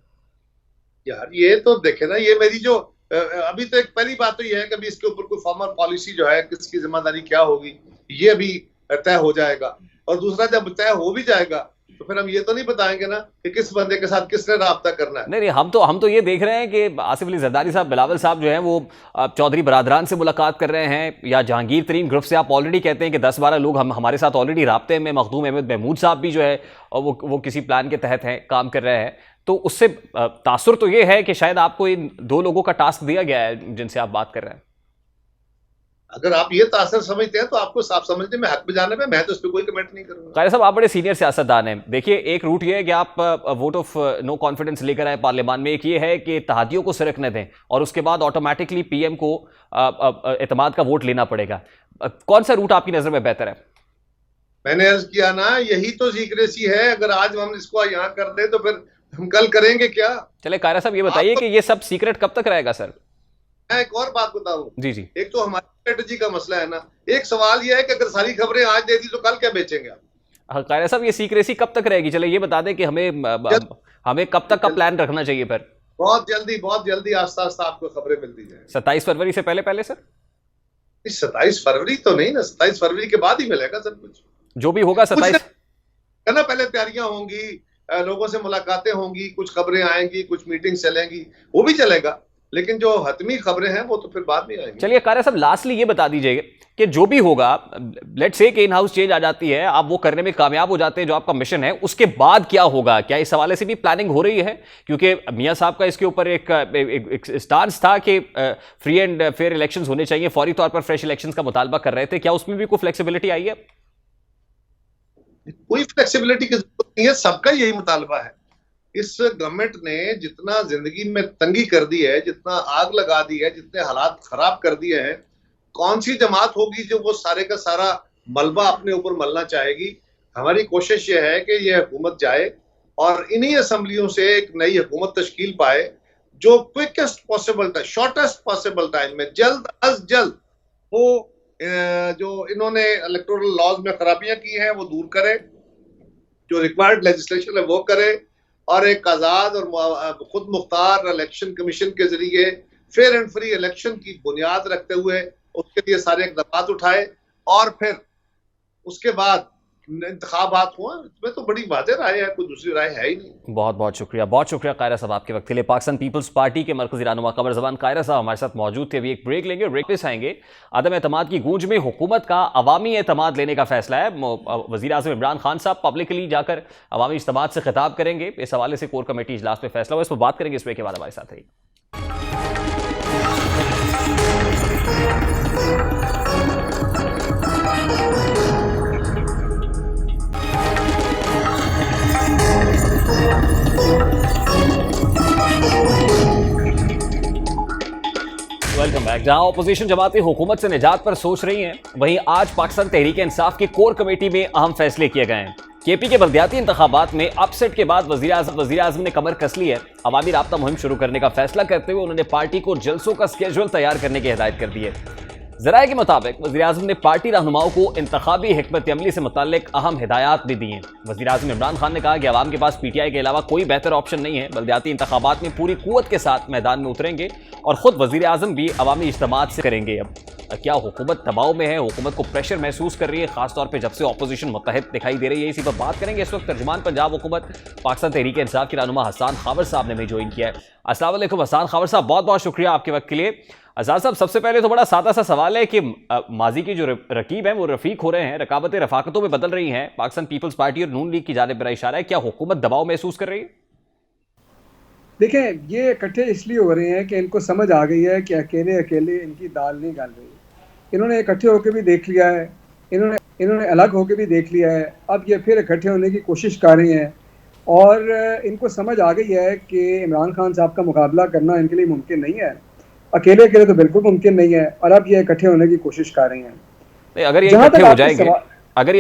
यार ये तो देखे ना, ये मेरी जो अभी तो एक पहली बात तो ये है कि अभी इसके ऊपर कोई फॉर्मल पॉलिसी जो है किसकी जिम्मेदारी क्या होगी ये अभी तय हो जाएगा। और दूसरा, जब तय हो भी जाएगा तो फिर हम ये तो नहीं बताएंगे ना कि किस बंदे के साथ किसने राब्ता करना है। नहीं, हम तो ये देख रहे हैं कि आसिफ अली जरदारी साहब, बिलावल साहब जो हैं वो चौधरी बरादरान से मुलाकात कर रहे हैं, या जहांगीर तरीन ग्रुप से आप ऑलरेडी कहते हैं कि 10-12 लोग हमारे साथ ऑलरेडी राब्ते में, मखदूम अहमद महमूद साहब भी जो है वो किसी प्लान के तहत हैं, काम कर रहे हैं। तो उससे तासुर तो ये है कि शायद आपको इन 2 लोगों का टास्क दिया गया है जिनसे आप बात कर रहे हैं। अगर आप ये तासर समझते हैं तो आपको साफ समझने में हक में जाने में, मैं तो इस पर कोई कमेंट नहीं करूंगा। कायरा साहब, आप बड़े सीनियर सियासतदान हैं। देखिए, एक रूट ये है कि आप वोट ऑफ नो कॉन्फिडेंस लेकर आए पार्लियामान में, एक ये है कि इत्तेहादियों को सिरकने दें और उसके बाद ऑटोमेटिकली पीएम को एतमाद का वोट लेना पड़ेगा। कौन सा रूट आपकी नजर में बेहतर है? मैंने अर्ज किया ना, यही तो सीक्रेसी है। अगर आज हम इसको यहाँ कर दें तो फिर हम कल करेंगे क्या? चले कायरा साहब, ये बताइए कि ये सब सीक्रेट कब तक रहेगा सर? मैं एक और बात बताऊं। जी जी। एक तो हमारी स्ट्रेटेजी का मसला है ना। एक सवाल यह है कि अगर सारी खबरें आज दे दी तो कल क्या बेचेंगे आप? कायरा साहब, ये सीक्रेसी कब तक रहेगी? चले ये बता दें कि हमें कब तक का प्लान रखना चाहिए फिर? बहुत जल्दी आस्ता आस्ता आपको खबरें मिलती जाए। 27 फरवरी से पहले सर? 27 फरवरी तो नहीं ना, 27 फरवरी के बाद ही मिलेगा सब कुछ। जो भी होगा 27 है ना। पहले तैयारियां होंगी, लोगों से मुलाकातें होंगी, कुछ खबरें आएंगी, कुछ मीटिंग चलेंगी, वो भी चलेगा। लेकिन जो हतमी खबरें हैं वो तो फिर बाद में आएंगी। चलिए कायरा साहब, लास्टली ये बता दीजिए कि जो भी होगा, लेट्स से कि इन हाउस चेंज आ जाती है, आप वो करने में कामयाब हो जाते हैं जो आपका मिशन है, उसके बाद क्या होगा? क्या इस हवाले से भी प्लानिंग हो रही है? क्योंकि मियां साहब का इसके ऊपर एक स्टांस था कि फ्री एंड फेयर इलेक्शंस होने चाहिए, फौरी तौर पर फ्रेश इलेक्शंस का मुतालबा कर रहे थे। क्या उसमें भी कोई फ्लेक्सिबिलिटी आई है? कोई फ्लेक्सिबिलिटी की जरूरत नहीं है, सबका यही मुतालबा है। इस गवर्नमेंट ने जितना जिंदगी में तंगी कर दी है, जितना आग लगा दी है, जितने हालात खराब कर दिए हैं, कौन सी जमात होगी जो वो सारे का सारा मलबा अपने ऊपर मलना चाहेगी? हमारी कोशिश ये है कि ये हुकूमत जाए और इन्हीं असेंबलियों से एक नई हुकूमत तश्कील पाए जो quickest possible time, shortest possible time में जल्द अज जल्द वो जो इन्होंने इलेक्टोरल लॉज में खराबियां की हैं वो दूर करे, जो रिक्वायर्ड लेजिस्लेशन है वो करे, और एक आजाद और खुद मुख्तार इलेक्शन कमीशन के जरिए फेयर एंड फ्री इलेक्शन की बुनियाद रखते हुए उसके लिए सारे इक़दाम उठाए, और फिर उसके बाद इंतखाबात हुआ। इसमें तो बड़ी वाज़ेह राय है, कोई दूसरी राय है ही नहीं। बहुत बहुत शुक्रिया कायरा साहब आपके वक्त के लिए। पाकिस्तान पीपल्स पार्टी के मरकजी रहनुमा कमर ज़बान कायरा साहब हमारे साथ मौजूद थे। अभी एक ब्रेक लेंगे, ब्रेक पे आएंगे। अदम एतमाद की गूंज में हुकूमत का अवामी एतमाद लेने का फैसला है। वज़ीर आज़म इमरान खान साहब पब्लिकली जाकर अवामी इज्तिमा से खिताब करेंगे। इस हवाले से कोर कमेटी इजलास में फैसला हुआ, इस पर बात करेंगे। इस ब्रेक के बाद हमारे साथ रहिए। Welcome back. जहां ऑपोजिशन जमातें हुकूमत से निजात पर सोच रही हैं, वहीं आज पाकिस्तान तहरीक इंसाफ की कोर कमेटी में अहम फैसले किए गए हैं। केपी के बल्दियाती इंतखाबात में अपसेट के बाद वज़ीर आज़म ने कमर कस ली है। अवामी राब्ता मुहिम शुरू करने का फैसला करते हुए उन्होंने पार्टी को जलसों का स्केड्यूल तैयार करने की हिदायत कर दी है। ज़राए के मुताबिक वज़ीर आज़म ने पार्टी रहनुमाओं को इंतखाबी हिकमत अमली से मुताल्लिक अहम हिदायत भी दी हैं। वज़ीर आज़म इमरान खान ने कहा कि अवाम के पास पीटीआई के अलावा कोई बेहतर ऑप्शन नहीं है। बल्दियाती इंतखाबात में पूरी कुव्वत के साथ मैदान में उतरेंगे और ख़ुद वज़ीर आज़म भी अवामी इज्तिमात से करेंगे। अब क्या हुकूमत दबाव में है, हुकूमत को प्रेशर महसूस कर रही है, खासतौर पर जब से ऑपोजिशन मुत्तहद दिखाई दे रही है? इसी पर बात करेंगे। इस वक्त तर्जुमान पंजाब हुकूमत पाकिस्तान तहरीक इंसाफ के रहनुमा हसन खावर साहब ने हमें ज्वाइन किया है। अस्सलाम वालेकुम हसन खावर साहब, बहुत बहुत शुक्रिया आपके वक्त के लिए। आज़ाद साहब, सबसे पहले तो बड़ा सादा सा सवाल है कि माजी की जो रकीब है वो रफीक हो रहे हैं, रकाबतें रफाकतों में बदल रही हैं। पाकिस्तान पीपल्स पार्टी और नून लीग की जानिब मेरा इशारा है, क्या हुकूमत दबाव महसूस कर रही है? देखें, ये इकट्ठे इसलिए हो रहे हैं कि इनको समझ आ गई है कि अकेले इनकी दाल नहीं गल रही। इन्होंने इकट्ठे होकर भी देख लिया है, इन्होंने अलग होकर भी देख लिया है, अब ये फिर इकट्ठे होने की कोशिश कर रहे हैं और इनको समझ आ गई है कि इमरान खान साहब का मुकाबला करना इनके लिए मुमकिन नहीं है, अकेले तो बिल्कुल मुमकिन नहीं है, और अब ये इकट्ठे होने की कोशिश कर रहे हैं। अगर ये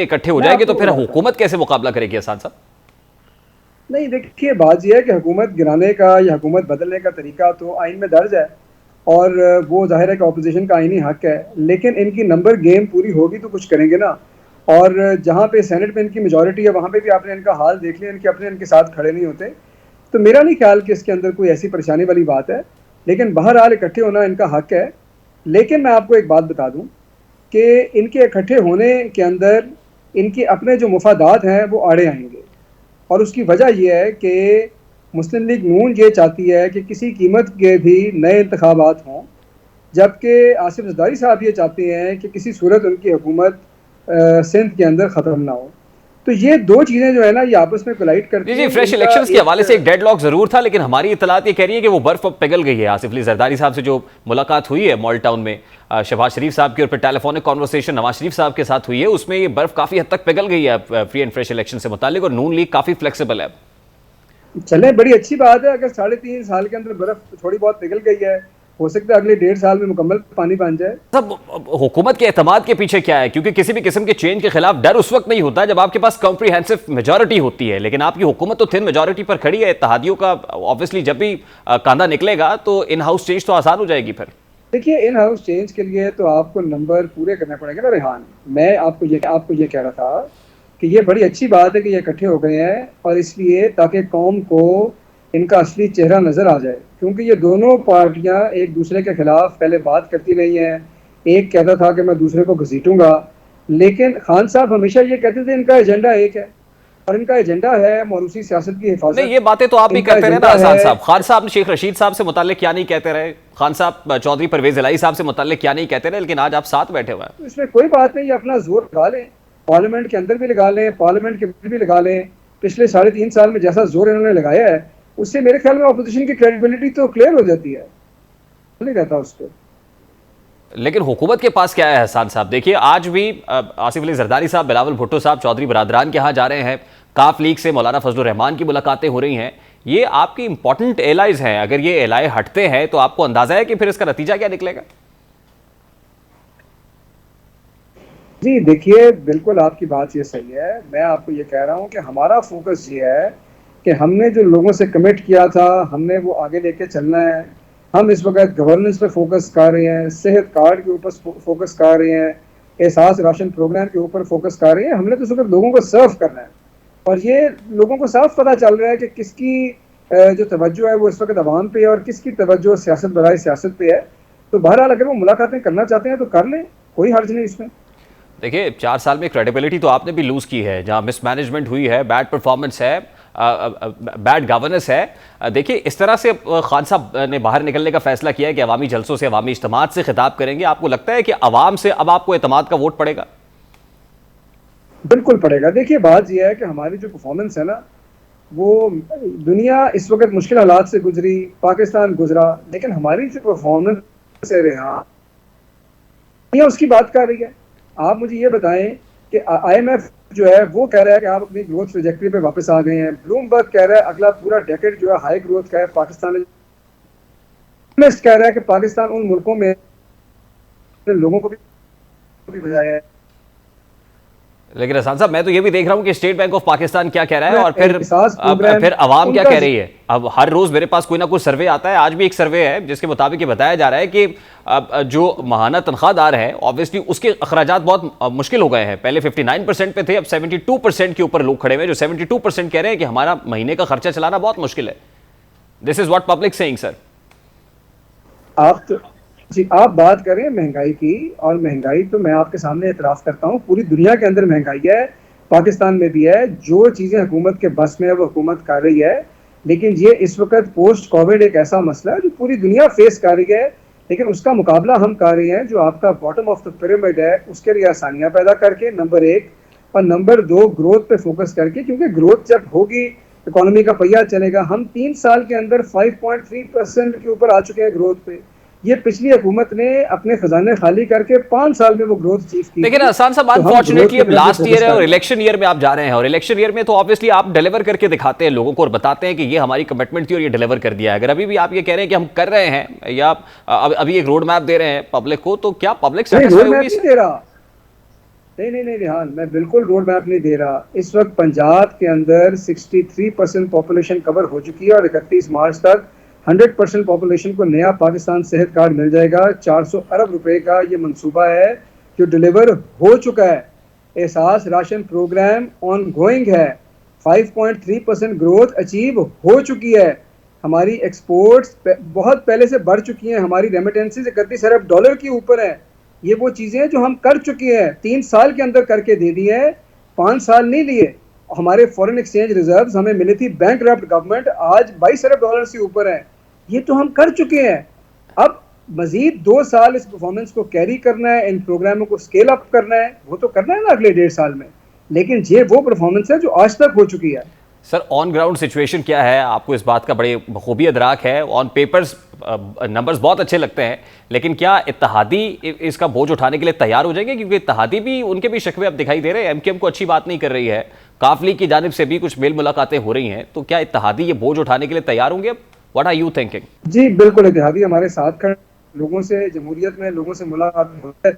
इकट्ठे हो जाएंगे तो फिर हुकूमत कैसे मुकाबला करेगी हसन साहब? नहीं, देखिए, बात यह है कि हुकूमत गिराने का या हुकूमत बदलने का तरीका तो आइन में दर्ज है और वो जाहिर है कि अपोजिशन का आइनी हक है, लेकिन इनकी नंबर गेम पूरी होगी तो कुछ करेंगे ना। और जहाँ पे सेनेट में इनकी मेजॉरिटी है वहाँ पे भी आपने इनका हाल देख लिया, इनके साथ खड़े नहीं होते। तो मेरा नहीं ख्याल कि इसके अंदर कोई ऐसी परेशानी वाली बात है, लेकिन बहरहाल इकट्ठे होना इनका हक है। लेकिन मैं आपको एक बात बता दूं कि इनके इकट्ठे होने के अंदर इनके अपने जो मुफादात हैं वो आड़े आएंगे। और उसकी वजह यह है कि मुस्लिम लीग नून ये चाहती है कि किसी कीमत के भी नए इंतखाबात हों, जबकि आसिफ जरदारी साहब ये चाहते हैं कि किसी सूरत उनकी हुकूमत सिंध के अंदर ख़त्म ना हो। तो ये दो चीज़ें जो है ना, ये आपस में कोलाइड करती हैं। जी, फ्रेश इलेक्शंस के हवाले से एक डेडलॉक जरूर था, लेकिन हमारी इतलात ये कह रही है कि वो बर्फ अब पिघल गई है। आसिफ अली जरदारी साहब से जो मुलाकात हुई है मॉल टाउन में शहबाज शरीफ साहब की, और फिर टेलीफोनिक कॉन्वर्सेशन नवाज शरीफ साहब के साथ हुई है, उसमें ये बर्फ काफ़ी हद तक पिघल गई है फ्री एंड फ्रेश इलेक्शन से मुतालिक, और नून लीग काफ़ी फ्लेक्सिबल है। चले, बड़ी अच्छी बात है। अगर 3.5 साल के अंदर बर्फ थोड़ी बहुत पिघल गई है, हो सकता है अगले 1.5 साल में मुकम्मल पानी बन जाए। सब हुकूमत के एतमाद के पीछे क्या है? क्योंकि किसी भी किस्म के चेंज के खिलाफ डर उस वक्त नहीं होता जब आपके पास कॉम्प्रिहेंसिव मेजॉरिटी होती है, लेकिन आपकी हुकूमत तो थिन मेजॉरिटी पर खड़ी है। इत्तेहादियों का ऑब्वियसली जब भी कांधा निकलेगा तो इन हाउस चेंज तो आसान हो जाएगी। फिर देखिए, इन हाउस चेंज के लिए तो आपको नंबर पूरे करने पड़ेंगे ना रेहान। मैं आपको ये कह रहा था कि ये बड़ी अच्छी बात है कि ये इकट्ठे हो गए हैं, और इसलिए ताकि कौम को इनका असली चेहरा नज़र आ जाए, क्योंकि ये दोनों पार्टियां एक दूसरे के खिलाफ पहले बात करती रही हैं। एक कहता था कि मैं दूसरे को घसीटूंगा, लेकिन खान साहब हमेशा ये कहते थे इनका एजेंडा एक है, और इनका एजेंडा है मौरूसी सियासत की हिफाजत। नहीं, ये बातें तो आप भी करते रहे ना हसन साहब। खान साहब शेख रशीद साहब से मुताल्लिक क्या नहीं कहते रहे, खान साहब चौधरी परवेज इलाही साहब से मुताल्लिक क्या नहीं कहते रहे, लेकिन आज आप साथ बैठे हुए हैं। इसमें कोई बात नहीं, अपना जोर लगा लें, पार्लियामेंट के अंदर भी लगा लें, पार्लियामेंट के बाहर भी लगा लें। पिछले 3.5 साल में जैसा जोर इन्होंने लगाया है, उससे मेरे ख्याल में अपोजिशन की क्रेडिबिलिटी तो क्लियर हो जाती है, नहीं रहता उस पर। लेकिन हुकूमत के पास क्या है हसन साहब? देखिए, आज भी आसिफ अली जरदारी साहब, बिलावल भुट्टो साहब चौधरी बरादरान के यहाँ जा रहे हैं, काफ लीग से मौलाना फजलुर रहमान की मुलाकातें हो रही हैं। ये आपकी इंपॉर्टेंट एलाइज हैं। अगर ये एलाई हटते हैं तो आपको अंदाजा है कि फिर इसका नतीजा क्या निकलेगा? जी देखिए, बिल्कुल आपकी बात ये सही है। मैं आपको ये कह रहा हूँ कि हमारा फोकस ये है कि हमने जो लोगों से कमिट किया था, हमने वो आगे लेके चलना है। हम इस वक्त गवर्नेंस पे फोकस कर रहे हैं, सेहत कार्ड के ऊपर फोकस कर रहे हैं, एहसास राशन प्रोग्राम के ऊपर फोकस कर रहे हैं। हमने तो इस वक्त लोगों को सर्व करना है, और ये लोगों को साफ पता चल रहा है कि किसकी जो तवज्जो है वो इस वक्त अवाम पे है, और किसकी तवज्जो सियासत बराए सियासत पे है। तो बहरहाल अगर वो मुलाकातें करना चाहते हैं तो कर लें, कोई हर्ज नहीं इसमें। देखिए, 4 साल में क्रेडिबिलिटी तो आपने भी लूज की है, जहां मिसमैनेजमेंट हुई है, बैड परफॉर्मेंस है, बैड गवर्नेंस है। देखिए, इस तरह से खान साहब ने बाहर निकलने का फैसला किया है कि अवामी जलसों से, अवामी इज्तिमात से खिताब करेंगे। आपको लगता है कि अवाम से अब आपको एतमाद का वोट पड़ेगा? बिल्कुल पड़ेगा। देखिए, बात यह है कि हमारी जो परफॉर्मेंस है ना, वो दुनिया इस वक्त मुश्किल हालात से गुजरी, पाकिस्तान गुजरा, लेकिन हमारी जो परफॉर्मेंस है रेहान, उसकी बात कर रही है। आप मुझे ये बताएं कि IMF जो है वो कह रहा है कि आप अपनी ग्रोथ ट्रैजेक्टरी पे वापस आ गए हैं। ब्लूमबर्ग कह रहा है अगला पूरा डेकेड जो है हाई ग्रोथ का है। पाकिस्तान कह रहा है कि पाकिस्तान उन मुल्कों में लोगों को भी बजाया है। लेकिन हसन साहब, मैं तो ये भी देख रहा हूं कि स्टेट बैंक ऑफ पाकिस्तान क्या कह रहा है, और फिर अवाम क्या कह रही है। अब हर रोज मेरे पास कोई ना कोई सर्वे आता है। आज भी एक सर्वे है जिसके मुताबिक ये बताया जा रहा है कि जो माहाना तनख्वाहदार है, ऑब्वियसली उसके अखराजात बहुत मुश्किल हो गए हैं। पहले 59% पे थे, अब 72% के ऊपर लोग खड़े हुए, जो 72% कह रहे हैं कि हमारा महीने का खर्चा चलाना बहुत मुश्किल है। This is what public saying sir. आप बात करें महंगाई की, और महंगाई तो मैं आपके सामने एतराफ़ करता हूँ, पूरी दुनिया के अंदर महंगाई है, पाकिस्तान में भी है। जो चीज़ें हुकूमत के बस में है वो हुकूमत कर रही है, लेकिन ये इस वक्त पोस्ट कोविड एक ऐसा मसला है जो पूरी दुनिया फेस कर रही है, लेकिन उसका मुकाबला हम कर रहे हैं। जो आपका बॉटम ऑफ द पिरामिड है उसके लिए आसानियाँ पैदा करके, नंबर 1, और नंबर 2 ग्रोथ पे फोकस करके, क्योंकि ग्रोथ जब होगी इकोनॉमी का पहिया चलेगा। हम 3 साल के अंदर 5.3% के ऊपर आ चुके हैं ग्रोथ पे। ये पिछली हुकूमत ने अपने खजाने खाली करके 5 साल में वो ग्रोथ अचीव की। लेकिन हसन साहब, अनफॉर्चुनेटली अब लास्ट ईयर है और इलेक्शन ईयर में आप जा रहे हैं, और इलेक्शन ईयर में तो ऑब्वियसली आप डिलीवर करके दिखाते हैं लोगों को और बताते हैं कि ये हमारी कमिटमेंट थी और ये डिलीवर कर दिया है। अगर अभी भी आप ये कह रहे हैं कि हम कर रहे हैं, या अभी एक रोड मैप दे रहे हैं पब्लिक को, तो क्या पब्लिक रोड मैप नहीं दे रहा? नहीं रेहान, मैं बिल्कुल रोड मैप नहीं दे रहा। इस वक्त पंजाब के अंदर 63% पॉपुलेशन कवर हो चुकी है, और 31 मार्च तक 100% पॉपुलेशन को नया पाकिस्तान सेहत कार्ड मिल जाएगा। 400 अरब रुपए का ये मंसूबा है जो डिलीवर हो चुका है। एहसास राशन प्रोग्राम ऑन गोइंग है। 5.3% ग्रोथ अचीव हो चुकी है। हमारी एक्सपोर्ट्स बहुत पहले से बढ़ चुकी हैं। हमारी रेमिटेंसेस 31 अरब डॉलर के ऊपर है। ये वो चीज़ें जो हम कर चुके हैं, 3 साल के अंदर करके दे दी है, 5 साल नहीं लिए। हमारे फॉरेन एक्सचेंज रिजर्व्स हमें मिली थी बैंकरप्ट गवर्नमेंट आज $22 अरब से ऊपर है। ये तो हम कर चुके हैं। अब मजीद 2 साल इस परफॉर्मेंस को कैरी करना है, इन प्रोग्रामों को स्केल अप करना है, वो तो करना है ना अगले 1.5 साल में। लेकिन ये वो परफॉर्मेंस है जो आज तक हो चुकी है। सर ऑन ग्राउंड सिचुएशन क्या है, आपको इस बात का बड़े बखूबी अदराक है। ऑन पेपर्स नंबर्स बहुत अच्छे लगते हैं, लेकिन क्या इत्तेहादी इसका बोझ उठाने के लिए तैयार हो जाएंगे? क्योंकि इत्तेहादी भी, उनके भी शिकवे अब दिखाई दे रहे हैं। एमकेएम को अच्छी बात नहीं कर रही है, काफ लीग की जानिब से भी कुछ मेल मुलाकातें हो रही हैं, तो क्या इत्तेहादी ये बोझ उठाने के लिए तैयार होंगे अब? What are you thinking? जी बिल्कुल, इत्तेहादी हमारे साथ खड़े, लोगों से जमहूरियत में लोगों से मुलाकात होती है,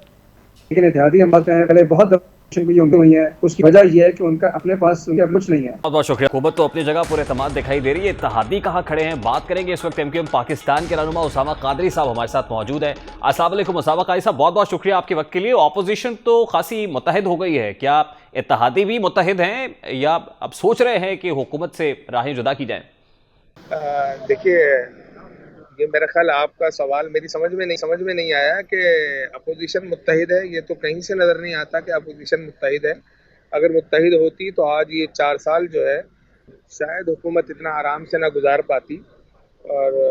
लेकिन इत्तेहादी हम बात करें पहले बहुत हुई है। उसकी वजह यह है कि उनका अपने पास कुछ नहीं है। बहुत बहुत शुक्रिया। हुकूमत तो अपनी जगह पूरे एतमाद दिखाई दे रही है, इत्तेहादी कहाँ खड़े हैं बात करेंगे। इस वक्त एमकेएम पाकिस्तान के रहनुमा उसामा कादरी साहब हमारे साथ मौजूद है। अस्सलाम वालेकुम उसामा कादरी साहब, बहुत बहुत शुक्रिया आपके वक्त के लिए। ऑपोजिशन तो खासी मुत्तहिद हो गई है, क्या इत्तेहादी भी मुत्तहिद हैं या अब सोच रहे हैं कि हुकूमत से राहें जुदा की जाएं? देखिए, ये मेरा ख्याल आपका सवाल मेरी समझ में नहीं आया कि अपोजिशन मुत्तहिद है। ये तो कहीं से नज़र नहीं आता कि अपोजिशन मुत्तहिद है। अगर मुत्तहिद होती तो आज ये 4 साल जो है शायद हुकूमत इतना आराम से ना गुजार पाती। और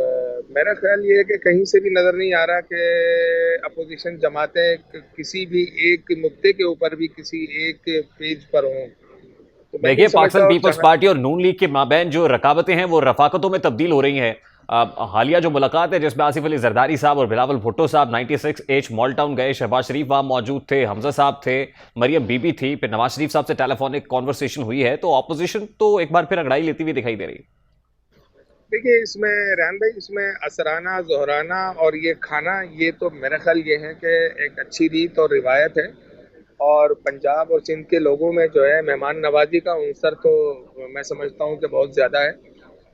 मेरा ख्याल ये है कि कहीं से भी नज़र नहीं आ रहा कि अपोजिशन जमातें किसी भी एक नुक्ते के ऊपर भी किसी एक पेज पर हों। तो देखिए, पाकिस्तान पीपल्स पार्टी और नून लीग के माबैन जो रकाबतें हैं वो रफाकतों में तब्दील हो रही हैं। हालिया जो मुलाकात है जिसमें आसिफ अली जरदारी साहब और बिलावल भुट्टो साहब 96H मॉल टाउन गए, शहबाज शरीफ वहां मौजूद थे, हमजा साहब थे, मरियम बीबी थी, फिर नवाज शरीफ साहब से टेलीफोनिक कॉन्वर्सेशन हुई है, तो ऑपोजिशन तो एक बार फिर अंगड़ाई लेती हुई दिखाई दे रही है। देखिए, इसमें रैन भाई, इसमें असराना जोहराना और ये खाना, ये तो मेरा ख्याल ये है कि एक अच्छी रीत और रिवायत है। और पंजाब और सिंध के लोगों में जो है मेहमान नवाजी का अंसर तो मैं समझता हूँ कि बहुत ज़्यादा है।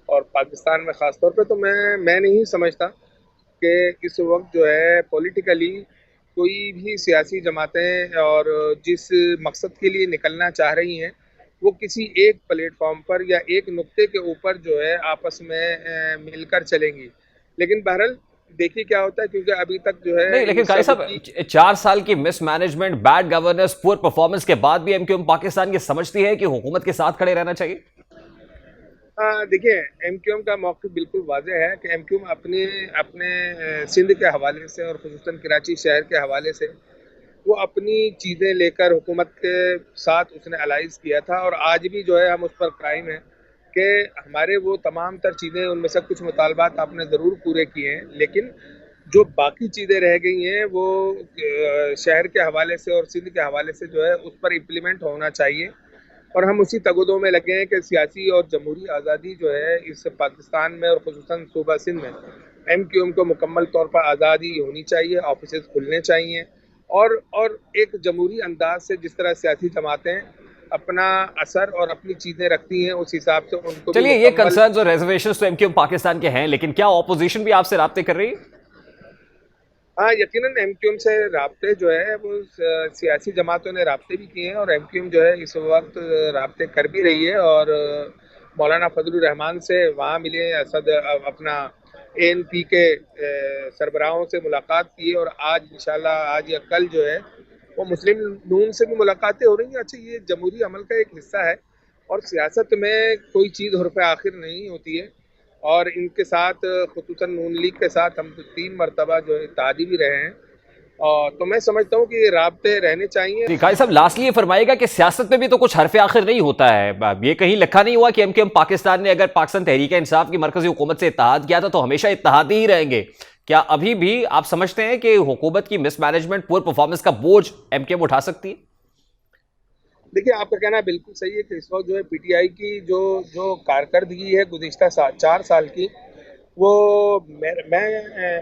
और पाकिस्तान में ख़ास तौर पे तो मैं नहीं समझता कि इस वक्त जो है पॉलिटिकली कोई भी सियासी जमातें और जिस मकसद के लिए निकलना चाह रही हैं वो किसी एक प्लेटफॉर्म पर या एक नुक्ते के ऊपर जो है आपस में मिलकर चलेंगी। लेकिन बहरहाल देखिए क्या होता है, क्योंकि अभी तक जो है नहीं, लेकिन काजी साहब 4 साल की mismanagement, bad governance, poor performance के बाद भी एमक्यूएम पाकिस्तान ये समझती है कि हुकूमत के साथ खड़े रहना चाहिए। देखिए, एमक्यूएम का मौक़िफ़ बिल्कुल वाज़ेह है कि एमक्यूएम अपने सिंध के हवाले से और ख़ुसूसन कराची शहर के हवाले से वो अपनी चीज़ें लेकर हुकूमत के साथ उसने अलाइज़ किया था। और आज भी जो है हम उस पर कायम हैं कि हमारे वो तमाम तर चीज़ें, उनमें से कुछ मुतालबात आपने ज़रूर पूरे किए हैं, लेकिन जो बाकी चीज़ें रह गई हैं वो शहर के हवाले से और सिंध के हवाले से जो है उस पर इम्प्लीमेंट होना चाहिए। और हम उसी तगदों में लगे हैं कि सियासी और जमहूरी आज़ादी जो है इस पाकिस्तान में और ख़ुसूसन सूबा सिंध में एमक्यूएम को मुकम्मल तौर पर आज़ादी होनी चाहिए, ऑफिस खुलने चाहिए। और एक जमहूरी अंदाज से जिस तरह सियासी जमातें अपना असर और अपनी चीज़ें रखती हैं उस हिसाब से उनको। चलिए, ये कंसर्न्स और रिजर्वेशंस तो एमक्यूएम पाकिस्तान के हैं, लेकिन क्या ऑपोजिशन भी आपसे राब्ते कर रही है? हाँ, यकीनन एमक्यूएम से राब्ते जो है वो सियासी जमातों ने राब्ते भी किए हैं और एमक्यूएम जो है इस वक्त राब्ते कर भी रही है। और मौलाना फजलुर रहमान से वहाँ मिले, असद अपना ANP के सरबराहों से मुलाकात की और आज इंशाल्लाह आज या कल जो है वो मुस्लिम नून से भी मुलाकातें हो रही हैं। अच्छा, ये जमहूरी अमल का एक हिस्सा है और सियासत में कोई चीज़ हरफ आखिर नहीं होती है। और इनके साथ ख़ुसूसन नून लीग के साथ हम 3 मरतबा जो है इत्तेहादी भी रहे हैं। और तो मैं समझता हूँ कि राब्ते रहने चाहिए। काजी साहब, लास्टली ये फरमाएगा कि सियासत में भी तो कुछ हरफ आखिर नहीं होता है। ये कहीं लिखा नहीं हुआ कि एमक्यूएम पाकिस्तान ने अगर पाकिस्तान तहरीक इंसाफ की मरकजी हुकूमत से इत्तेहाद किया था तो हमेशा इत्तेहादी ही रहेंगे। क्या अभी भी आप समझते हैं कि हुकूमत की मिसमैनेजमेंट, पुअर परफॉर्मेंस का बोझ एमक्यूएम उठा सकती है? देखिए, आपका कहना बिल्कुल सही है कि इस वक्त जो है PTI की जो कारकर्दगी है गुज़िश्ता 4 साल की, वो मैं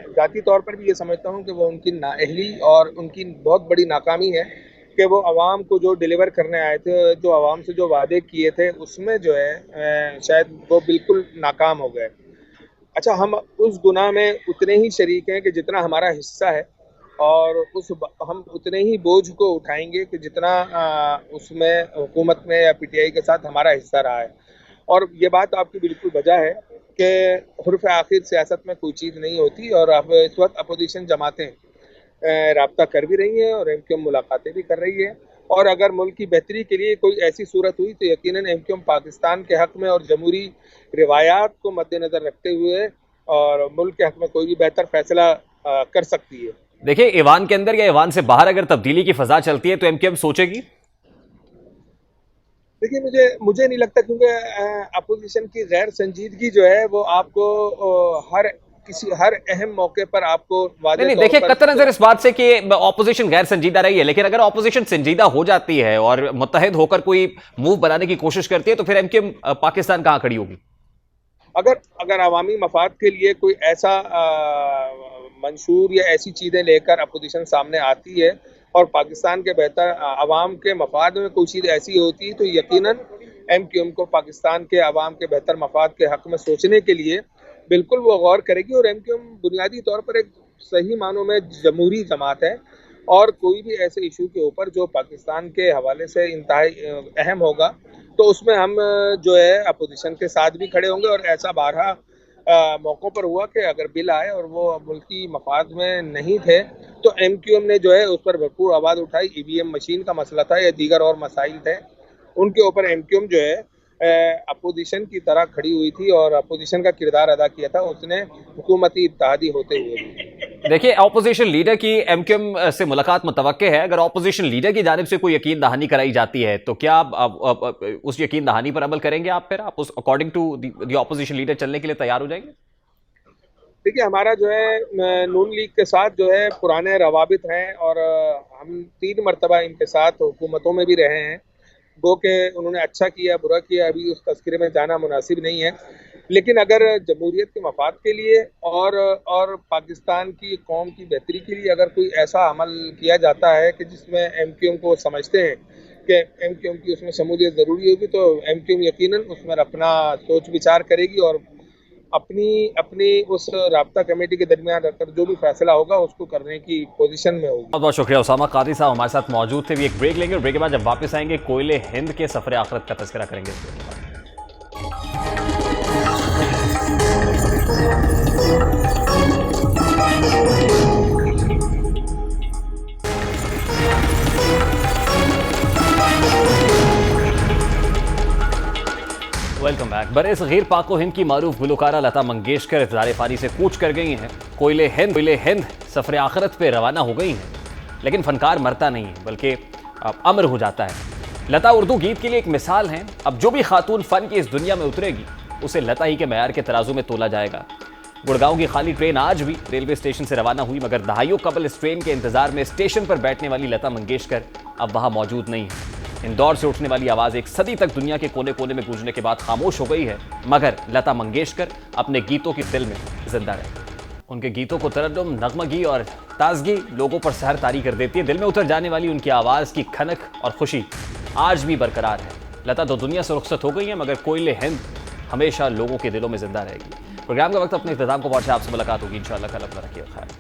ज़ाती तौर पर भी ये समझता हूँ कि वो उनकी नाअहली और उनकी बहुत बड़ी नाकामी है कि वो आवाम को जो डिलीवर करने आए थे, जो आवाम से जो वादे किए थे उसमें जो है शायद वो बिल्कुल नाकाम हो गए। अच्छा, हम उस गुनाह में उतने ही शरीक हैं कि जितना हमारा हिस्सा है और हम उतने ही बोझ को उठाएंगे कि जितना उसमें हुकूमत में या PTI के साथ हमारा हिस्सा रहा है। और ये बात आपकी बिल्कुल वजह है कि हुर्फ आखिर सियासत में कोई चीज़ नहीं होती। और अब इस वक्त अपोजिशन जमातें राब्ता कर भी रही हैं और एमक्यूएम मुलाकातें भी कर रही है। और अगर मुल्क की बेहतरी के लिए कोई ऐसी सूरत हुई तो यकीनन एमक्यूएम पाकिस्तान के हक में और जमहूरी रिवायात को मद्देनजर रखते हुए और मुल्क के हक में कोई भी बेहतर फैसला कर सकती है। देखिए, ईवान के अंदर या ईवान से बाहर अगर तब्दीली की फजा चलती है तो एमक्यूएम सोचेगी? देखिए, मुझे नहीं लगता, क्योंकि अपोजिशन की गैर संजीदगी जो है वो आपको हर अहम मौके पर आपको नहीं, देखिए, कतई नजर इस बात से कि ऑपोजिशन गैर संजीदा रही है, लेकिन अगर ऑपोजिशन संजीदा हो जाती है और मुत्तहिद होकर कोई मूव बनाने की कोशिश करती है तो फिर एमक्यूएम पाकिस्तान कहां खड़ी होगी? अगर अवामी मफाद के लिए कोई ऐसा मंशूर या ऐसी चीज़ें लेकर अपोजिशन सामने आती है और पाकिस्तान के बेहतर अवाम के मफाद में कोई चीज़ ऐसी होती है तो यकीनन एमक्यूएम को पाकिस्तान के अवाम के बेहतर मफाद के हक में सोचने के लिए बिल्कुल वो गौर करेगी। और एमक्यूएम बुनियादी तौर पर एक सही मानों में जमहूरी जमात है और कोई भी ऐसे इशू के ऊपर जो पाकिस्तान के हवाले से इंतहाई अहम होगा तो उसमें हम जो है अपोजिशन के साथ भी खड़े होंगे। और ऐसा बारहा मौक़ों पर हुआ कि अगर बिल आए और वो मुल्की मफाद में नहीं थे तो एमक्यूएम ने जो है उस पर भरपूर आवाज़ उठाई। ईवीएम मशीन का मसला था या दीगर और मसाइल थे, उनके ऊपर एमक्यूएम जो है अपोजिशन की तरह खड़ी हुई थी और अपोजिशन का किरदार अदा किया था उसने हुकूमती इत्तेहादी होते हुए भी। देखिए, ऑपोजिशन लीडर की एमक्यूएम से मुलाकात मुतवक्के है। अगर ऑपोजिशन लीडर की जानिब से कोई यकीन दहानी कराई जाती है तो क्या आप उस यकीन दहानी पर अमल करेंगे? आप उस according to the opposition leader चलने के लिए तैयार हो जाएंगे? देखिए, हमारा जो है नून लीग के साथ जो है पुराने रवाबित हैं और हम 3 मरतबा इनके साथ हुकूमतों में भी रहे हैं। गो के उन्होंने अच्छा किया बुरा किया अभी उस तस्करे में जाना मुनासिब नहीं है, लेकिन अगर जमहूरियत के मफाद के लिए और पाकिस्तान की कौम की बेहतरी के लिए अगर कोई ऐसा अमल किया जाता है कि जिसमें एमक्यूएम को समझते हैं कि एमक्यूएम की उसमें शमूलियत ज़रूरी होगी तो एमक्यूएम यकीनन उसमें अपना सोच विचार करेगी और अपनी उस राब्ता कमेटी के दरमियान रखकर जो भी फैसला होगा उसको करने की पोजीशन में होगी। बहुत बहुत शुक्रिया उसामा कादी साहब हमारे साथ मौजूद थे। भी एक ब्रेक लेंगे और ब्रेक के बाद जब वापस आएंगे कोयले हिंद के सफर आखिरत का तज़किरा करेंगे। Welcome back. बरे सगीर पाको हिंद की मारूफ गुलकारा लता मंगेशकर इज़्हार फ़ानी से कूच कर गई हैं। कोयले हिंद सफ़र आखिरत पे रवाना हो गई हैं, लेकिन फनकार मरता नहीं है बल्कि अमर हो जाता है। लता उर्दू गीत के लिए एक मिसाल हैं। अब जो भी खातून फ़न की इस दुनिया में उतरेगी उसे लता ही के मयार के तराजू में तोला जाएगा। गुड़गांव की खाली ट्रेन आज भी रेलवे स्टेशन से रवाना हुई, मगर दहाइयों कबल इस ट्रेन के इंतजार में स्टेशन पर बैठने वाली लता मंगेशकर अब वहां मौजूद नहीं है। इंदौर से उठने वाली आवाज़ एक सदी तक दुनिया के कोने कोने में गूंजने के बाद खामोश हो गई है, मगर लता मंगेशकर अपने गीतों के दिल में जिंदा रहे। उनके गीतों को तरन्नुम, नगमगी और ताजगी लोगों पर सहर तारी कर देती है। दिल में उतर जाने वाली उनकी आवाज़ की खनक और खुशी आज भी बरकरार है। लता तो दुनिया से रुखसत हो गई है, मगर कोयले हिंद हमेशा लोगों के दिलों में जिंदा रहेगी। प्रोग्राम का वक्त अपने इख्तिताम को पहुंचा। आपसे मुलाकात होगी इंशाअल्लाह कल। अपना रखिए ख्याल।